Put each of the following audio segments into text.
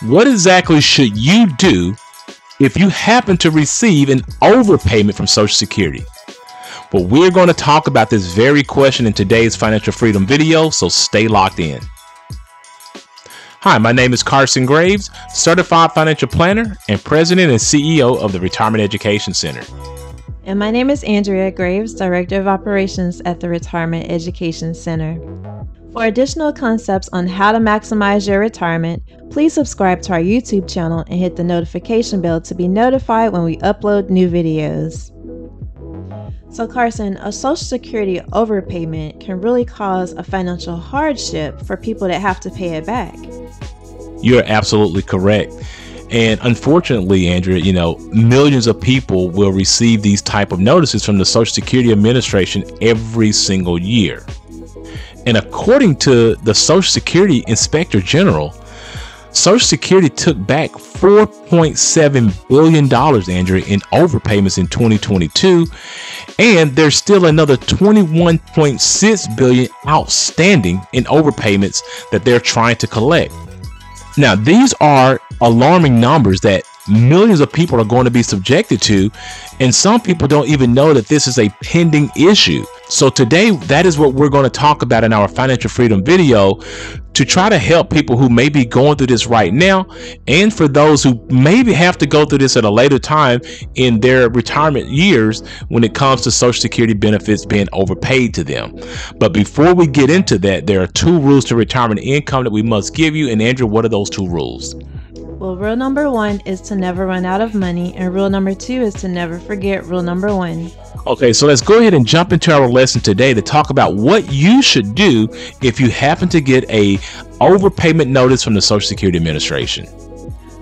What exactly should you do if you happen to receive an overpayment from Social Security? Well, we're going to talk about this very question in today's Financial Freedom video, so stay locked in. Hi, my name is Carson Graves, Certified Financial Planner and President and CEO of the Retirement Education Center. And my name is Andrea Graves, Director of Operations at the Retirement Education Center. For additional concepts on how to maximize your retirement, please subscribe to our YouTube channel and hit the notification bell to be notified when we upload new videos. So Carson, a Social Security overpayment can really cause a financial hardship for people that have to pay it back. You're absolutely correct. And unfortunately, Andrea, millions of people will receive these type of notices from the Social Security Administration every single year. And according to the Social Security Inspector General, Social Security took back $4.7 billion, Andrea, in overpayments in 2022, and there's still another $21.6 billion outstanding in overpayments that they're trying to collect. Now, these are alarming numbers that millions of people are going to be subjected to, and some people don't even know that this is a pending issue. So today, that is what we're going to talk about in our Financial Freedom video to try to help people who may be going through this right now, and for those who maybe have to go through this at a later time in their retirement years when it comes to Social Security benefits being overpaid to them. But before we get into that, there are 2 rules to retirement income that we must give you. And Andrew, what are those 2 rules? Well, rule number 1 is to never run out of money, and rule number 2 is to never forget rule number 1. Okay, so let's go ahead and jump into our lesson today to talk about what you should do if you happen to get a overpayment notice from the Social Security Administration.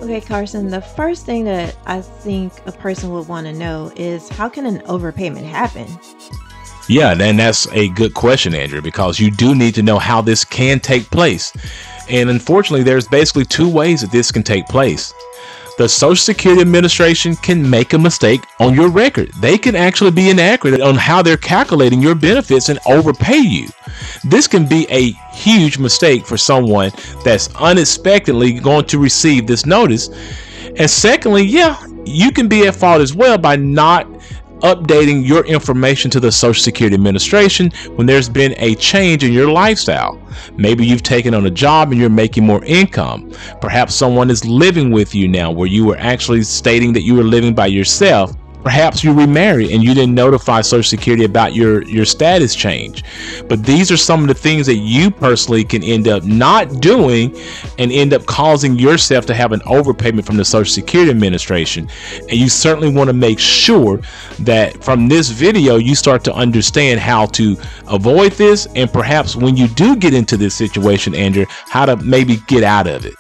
Okay, Carson, the first thing that I think a person would want to know is, how can an overpayment happen? Yeah, and that's a good question, Andrew, because you do need to know how this can take place. And unfortunately, there's basically 2 ways that this can take place. The Social Security Administration can make a mistake on your record. They can actually be inaccurate on how they're calculating your benefits and overpay you. This can be a huge mistake for someone that's unexpectedly going to receive this notice. And secondly, you can be at fault as well by not updating your information to the Social Security Administration when there's been a change in your lifestyle. Maybe you've taken on a job and you're making more income. Perhaps someone is living with you now where you were actually stating that you were living by yourself. Perhaps you remarried and you didn't notify Social Security about your status change. But these are some of the things that you personally can end up not doing and end up causing yourself to have an overpayment from the Social Security Administration. And you certainly want to make sure that from this video you start to understand how to avoid this, and perhaps when you do get into this situation, Andrew, how to maybe get out of it.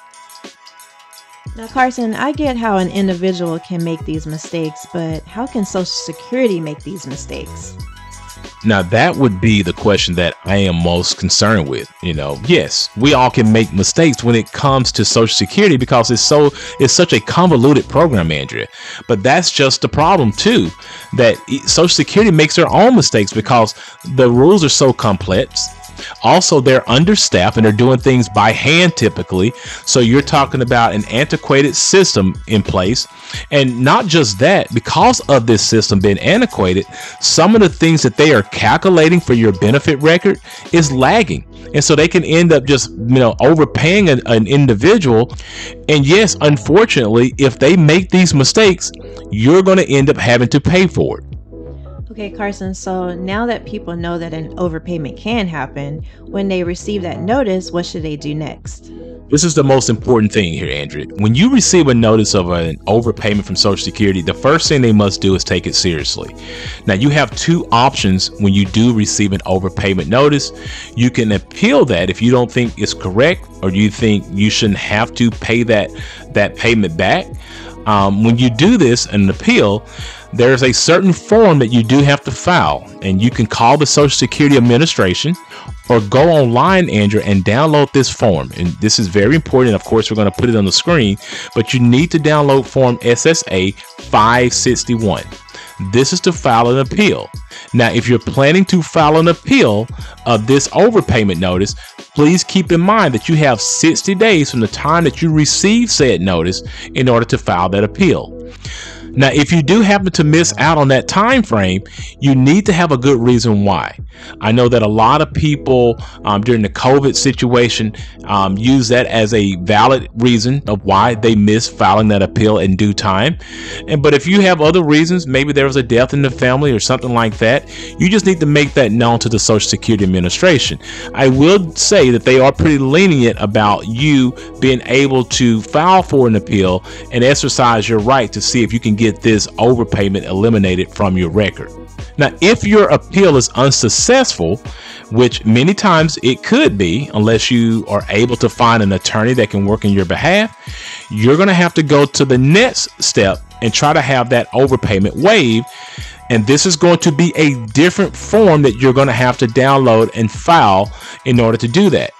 Now, Carson, I get how an individual can make these mistakes, but how can Social Security make these mistakes? Now, that would be the question that I am most concerned with. Yes, we all can make mistakes when it comes to Social Security because it's such a convoluted program, Andrea. But that's just the problem too, that Social Security makes their own mistakes because the rules are so complex. Also, they're understaffed and they're doing things by hand typically. So you're talking about an antiquated system in place. And not just that, because of this system being antiquated, some of the things that they are calculating for your benefit record is lagging. And so they can end up just, overpaying an individual. And yes, unfortunately, if they make these mistakes, you're going to end up having to pay for it. Okay, Carson, so now that people know that an overpayment can happen, when they receive that notice, what should they do next? This is the most important thing here, Andrew. When you receive a notice of an overpayment from Social Security, the first thing they must do is take it seriously. Now, you have 2 options when you do receive an overpayment notice. You can appeal that if you don't think it's correct or you think you shouldn't have to pay that payment back. When you do this, an appeal, there's a certain form that you do have to file, and you can call the Social Security Administration or go online, Andrew, and download this form. And this is very important. Of course, we're going to put it on the screen, but you need to download form SSA 561. This is to file an appeal. Now, if you're planning to file an appeal of this overpayment notice, please keep in mind that you have 60 days from the time that you receive said notice in order to file that appeal. Now, if you do happen to miss out on that time frame, you need to have a good reason why. I know that a lot of people during the COVID situation use that as a valid reason of why they missed filing that appeal in due time. But if you have other reasons, maybe there was a death in the family or something like that, you just need to make that known to the Social Security Administration. I will say that they are pretty lenient about you being able to file for an appeal and exercise your right to see if you can get this overpayment eliminated from your record. Now, if your appeal is unsuccessful, which many times it could be, unless you are able to find an attorney that can work in your behalf, you're going to have to go to the next step and try to have that overpayment waived. And this is going to be a different form that you're going to have to download and file in order to do that.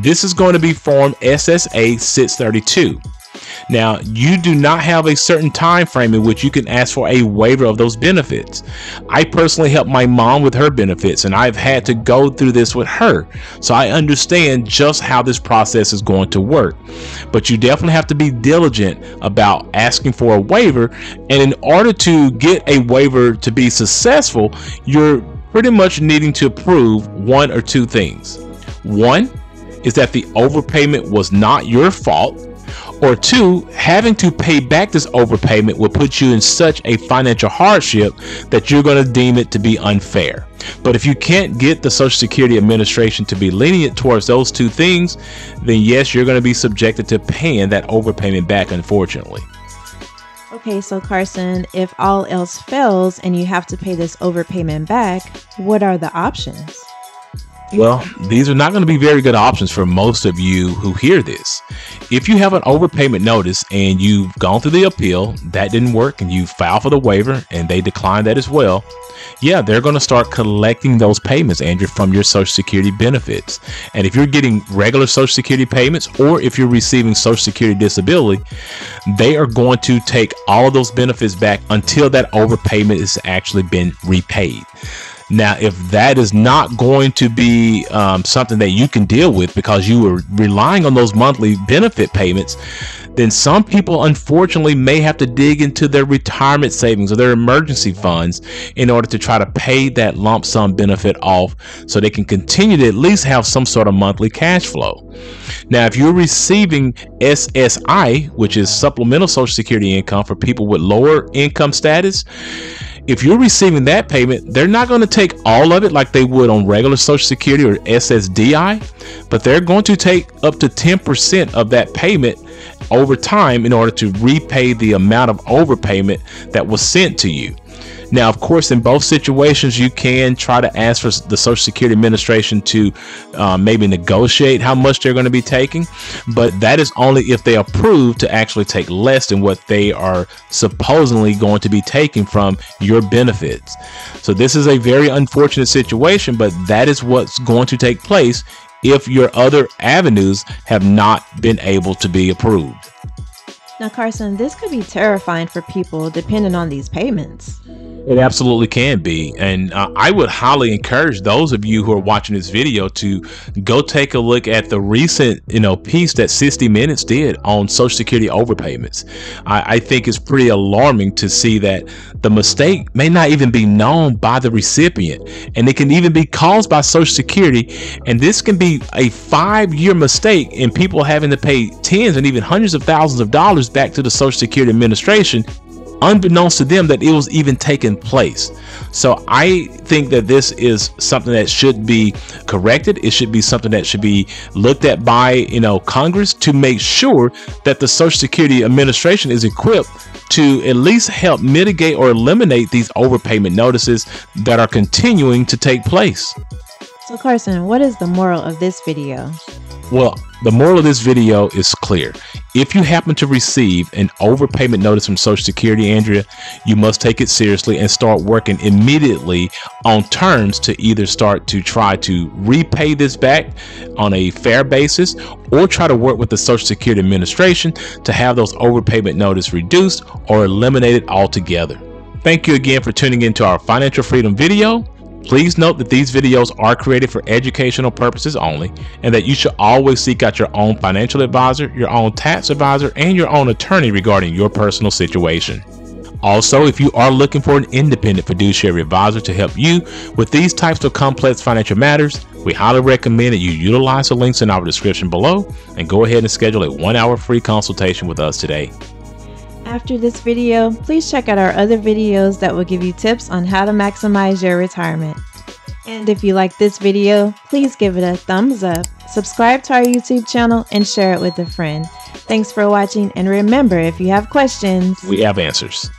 This is going to be form SSA 632. Now, you do not have a certain time frame in which you can ask for a waiver of those benefits. I personally helped my mom with her benefits, and I've had to go through this with her. So I understand just how this process is going to work. But you definitely have to be diligent about asking for a waiver. And in order to get a waiver to be successful, you're pretty much needing to prove one or two things. One is that the overpayment was not your fault. Or two, having to pay back this overpayment will put you in such a financial hardship that you're going to deem it to be unfair. But if you can't get the Social Security Administration to be lenient towards those two things, then yes, you're going to be subjected to paying that overpayment back, unfortunately. Okay, so Carson, if all else fails and you have to pay this overpayment back, what are the options? Well, these are not going to be very good options for most of you who hear this. If you have an overpayment notice and you've gone through the appeal, that didn't work, and you filed for the waiver and they declined that as well, yeah, they're going to start collecting those payments, Andrew, from your Social Security benefits. And if you're getting regular Social Security payments, or if you're receiving Social Security disability, they are going to take all of those benefits back until that overpayment has actually been repaid. Now, if that is not going to be something that you can deal with because you were relying on those monthly benefit payments, then some people unfortunately may have to dig into their retirement savings or their emergency funds in order to try to pay that lump sum benefit off so they can continue to at least have some sort of monthly cash flow. Now, if you're receiving SSI, which is supplemental Social Security income for people with lower income status, if you're receiving that payment, they're not going to take all of it like they would on regular Social Security or SSDI, but they're going to take up to 10% of that payment over time in order to repay the amount of overpayment that was sent to you. Now, of course, in both situations, you can try to ask for the Social Security Administration to maybe negotiate how much they're going to be taking, but that is only if they approve to actually take less than what they are supposedly going to be taking from your benefits. So this is a very unfortunate situation, but that is what's going to take place if your other avenues have not been able to be approved. Now, Carson, this could be terrifying for people depending on these payments. It absolutely can be. And I would highly encourage those of you who are watching this video to go take a look at the recent, piece that 60 Minutes did on Social Security overpayments. I think it's pretty alarming to see that the mistake may not even be known by the recipient, and it can even be caused by Social Security. And this can be a 5-year mistake and people having to pay tens and even hundreds of thousands of dollars back to the Social Security Administration, unbeknownst to them that it was even taking place. So I think that this is something that should be corrected. It should be something that should be looked at by, Congress to make sure that the Social Security Administration is equipped to at least help mitigate or eliminate these overpayment notices that are continuing to take place. So Carson, what is the moral of this video? Well, the moral of this video is clear. If you happen to receive an overpayment notice from Social Security, Andrea, you must take it seriously and start working immediately on terms to either start to try to repay this back on a fair basis, or try to work with the Social Security Administration to have those overpayment notices reduced or eliminated altogether. Thank you again for tuning into our financial freedom video. Please note that these videos are created for educational purposes only, and that you should always seek out your own financial advisor, your own tax advisor, and your own attorney regarding your personal situation. Also, if you are looking for an independent fiduciary advisor to help you with these types of complex financial matters, we highly recommend that you utilize the links in our description below and go ahead and schedule a 1-hour free consultation with us today. After this video, please check out our other videos that will give you tips on how to maximize your retirement. And if you like this video, please give it a thumbs up, subscribe to our YouTube channel, and share it with a friend. Thanks for watching, and remember, if you have questions, we have answers.